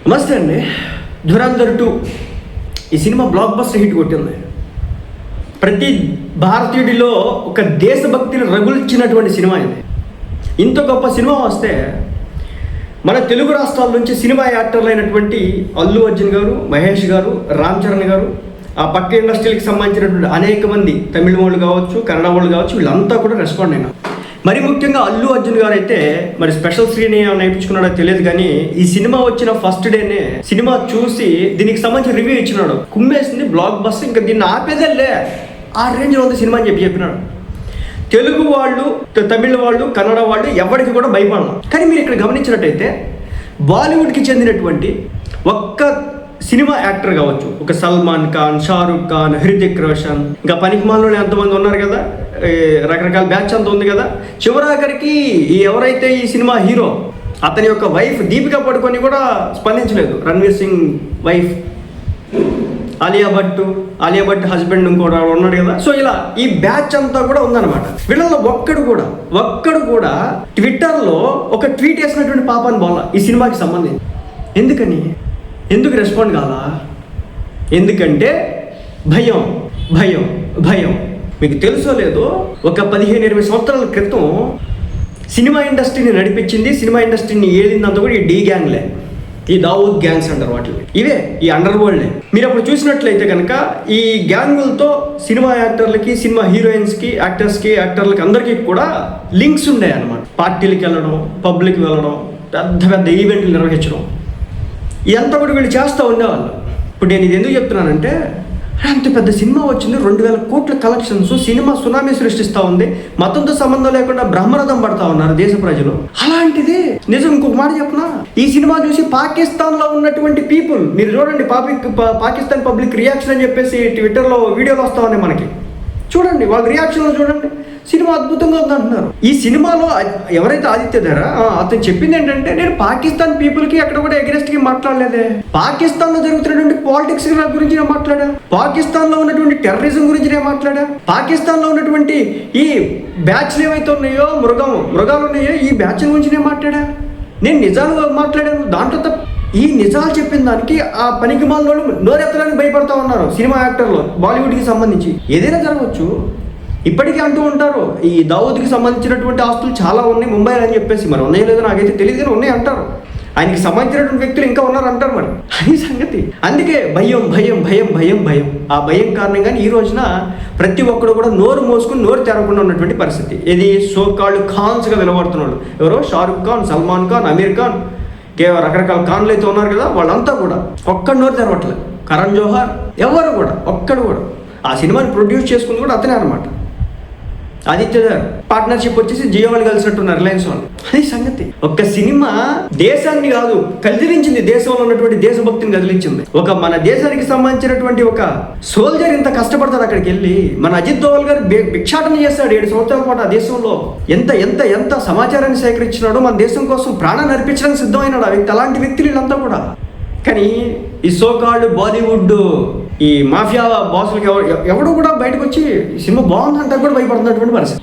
నమస్తే అండి. ధురంధర్ 2 ఈ సినిమా బ్లాక్ బస్టర్ హిట్ కొట్టింది. ప్రతి భారతీయుడిలో ఒక దేశభక్తిని రగుల్చినటువంటి సినిమా ఇది. ఇంత గొప్ప సినిమా వస్తే మన తెలుగు రాష్ట్రాల నుంచి సినిమా యాక్టర్లు అయినటువంటి అల్లు అర్జున్ గారు, మహేష్ గారు, రామ్ చరణ్ గారు, ఆ పక్క ఇండస్ట్రీకి సంబంధించినటువంటి అనేక మంది తమిళ వాళ్ళు కావచ్చు, కన్నడ వాళ్ళు కావచ్చు, వీళ్ళంతా కూడా రెస్పాండ్ అయినా. మరి ముఖ్యంగా అల్లు అర్జున్ గారు అయితే మరి స్పెషల్ స్క్రీన్ నేర్పించుకున్నాడో తెలియదు కానీ ఈ సినిమా వచ్చిన ఫస్ట్ డేనే సినిమా చూసి దీనికి సంబంధించిన రివ్యూ ఇచ్చినాడు. కుమ్మేసింది బ్లాక్ బస్టర్, ఇంకా దీన్ని ఆపేదల్లే ఆ రేంజ్లో ఉంది సినిమా అని చెప్పినాడు. తెలుగు వాళ్ళు, తమిళ వాళ్ళు, కన్నడ వాళ్ళు ఎవరికి కూడా భయపడను. కానీ మీరు ఇక్కడ గమనించినట్టయితే బాలీవుడ్కి చెందినటువంటి ఒక్క సినిమా యాక్టర్ కావచ్చు, ఒక సల్మాన్ ఖాన్, షారుఖ్ ఖాన్, హృతిక్ రోషన్, ఇంకా పనికిమాలలో ఎంతమంది ఉన్నారు కదా, రకరకాల బ్యాచ్ అంతా ఉంది కదా, చివరాఖరికి ఎవరైతే ఈ సినిమా హీరో అతని యొక్క వైఫ్ దీపికా పడుకొని కూడా స్పందించలేదు. రణ్వీర్ సింగ్ వైఫ్ ఆలియా భట్ హస్బెండ్ ఇంకోటి ఉన్నాడు కదా. సో ఇలా ఈ బ్యాచ్ అంతా కూడా ఉందన్నమాట. వీళ్ళలో ఒక్కడు కూడా ట్విట్టర్లో ఒక ట్వీట్ వేసినటువంటి పాపాన్ని బాల ఈ సినిమాకి సంబంధించి. ఎందుకు రెస్పాండ్ కాలా? ఎందుకంటే భయం. మీకు తెలుసో లేదో, ఒక 15-20 సంవత్సరాల క్రితం సినిమా ఇండస్ట్రీని నడిపించింది, సినిమా ఇండస్ట్రీని ఏలిందంతా కూడా ఈ డీ గ్యాంగ్లే, ఈ దావూద్ గ్యాంగ్స్ అంటారు వాటిని. ఇవే ఈ అండర్ వరల్డ్లే. మీరు అప్పుడు చూసినట్లయితే కనుక ఈ గ్యాంగులతో సినిమా యాక్టర్లకి, సినిమా హీరోయిన్స్కి, యాక్టర్లకి అందరికీ కూడా లింక్స్ ఉండే అన్నమాట. పార్టీలకి వెళ్ళడం, పబ్లిక్ వెళ్ళడం, పెద్ద ఈవెంట్లు నిర్వహించడం, ఇదంతా కూడా వీళ్ళు చేస్తూ ఉండేవాళ్ళు. ఇప్పుడు నేను ఇది ఎందుకు చెప్తున్నానంటే, అంత పెద్ద సినిమా వచ్చింది, 2000 కోట్ల కలెక్షన్స్, సినిమా సునామీ సృష్టిస్తూ ఉంది, మతంతో సంబంధం లేకుండా బ్రహ్మరథం పడతా ఉన్నారు దేశ ప్రజలు. అలాంటిది నిజం ఇంకొక మాట చెప్పనా, ఈ సినిమా చూసి పాకిస్తాన్లో ఉన్నటువంటి పీపుల్, మీరు చూడండి పాకిస్తాన్ పబ్లిక్ రియాక్షన్ అని చెప్పేసి ట్విట్టర్లో వీడియోలు వస్తూ ఉన్నాయి మనకి. చూడండి వాళ్ళ రియాక్షన్లో చూడండి, సినిమా అద్భుతంగా ఉందంటున్నారు. ఈ సినిమాలో ఎవరైతే ఆదిత్య ధార అతను చెప్పింది ఏంటంటే, నేను పాకిస్తాన్ పీపుల్కి అక్కడ కూడా ఎగరెస్ట్గా మాట్లాడలేదే, పాకిస్తాన్లో జరుగుతున్నటువంటి పాలిటిక్స్ గురించి నేను మాట్లాడా, పాకిస్తాన్లో ఉన్నటువంటి టెర్రరిజం గురించి నేను మాట్లాడా, పాకిస్తాన్లో ఉన్నటువంటి ఈ బ్యాచ్లు ఏవైతే ఉన్నాయో, మృగాలు ఉన్నాయో, ఈ బ్యాచ్ గురించి నేను మాట్లాడా. నేను నిజాలు మాట్లాడాను. దాంట్లో ఈ నిజాలు చెప్పిన దానికి ఆ పనికి మాలోళ్ళు నోరెత్తడానికి భయపడతా ఉన్నారు సినిమా యాక్టర్లు. బాలీవుడ్కి సంబంధించి ఏదైనా జరగవచ్చు. ఇప్పటికీ అంటూ ఉంటారు, ఈ దావూద్కి సంబంధించినటువంటి ఆస్తులు చాలా ఉన్నాయి ముంబైలో అని చెప్పేసి. మరి ఉన్నాయో లేదో నాకైతే తెలియదు కానీ ఉన్నాయి అంటారు. ఆయనకి సంబంధించినటువంటి వ్యక్తులు ఇంకా ఉన్నారు అంటారు. మరి అది సంగతి. అందుకే భయం. ఆ భయం కారణంగానే ఈ రోజున ప్రతి ఒక్కడు కూడా నోరు మోసుకుని నోరు తెరవకుండా ఉన్నటువంటి పరిస్థితి. ఇది సో కాల్డ్ ఖాన్స్గా వెలువడుతున్నాడు. ఎవరో షారుఖ్ ఖాన్, సల్మాన్ ఖాన్, అమీర్ ఖాన్, రకరకాల ఖాన్లు అయితే ఉన్నారు కదా, వాళ్ళంతా కూడా ఒక్కడు నోరు తెరవట్లేదు. కరణ్ జోహార్, ఎవరు కూడా ఒక్కడు కూడా. ఆ సినిమాని ప్రొడ్యూస్ చేసుకుంది కూడా అతనే అనమాట. ఆదిత్య ధార్ పార్ట్నర్షిప్ వచ్చేసి జియో వాళ్ళు కలిసినట్టున్నారు, రిలయన్స్ వాళ్ళు. అది సంగతి. ఒక్క సినిమా దేశాన్ని కాదు కదిలించింది, దేశంలో ఉన్నటువంటి దేశభక్తిని కదిలించింది. మన దేశానికి సంబంధించినటువంటి ఒక సోల్జర్ ఇంత కష్టపడతాడు అక్కడికి వెళ్ళి. మన అజిత్ దోవల్ గారు భిక్షాటన చేస్తాడు 7 సంవత్సరాల పాటు ఆ దేశంలో. ఎంత సమాచారాన్ని సేకరించినాడో, మన దేశం కోసం ప్రాణాన్ని అర్పించడానికి సిద్ధమైనాడు ఆ వ్యక్తి. అలాంటి వ్యక్తులు వీళ్ళంతా కూడా. కానీ ఈ సోకాల్డ్ బాలీవుడ్ ఈ మాఫియా బాసులకి ఎవడు కూడా బయటకు వచ్చి సినిమా బాగుందంటే కూడా భయపడుతున్నటువంటి పరిస్థితి.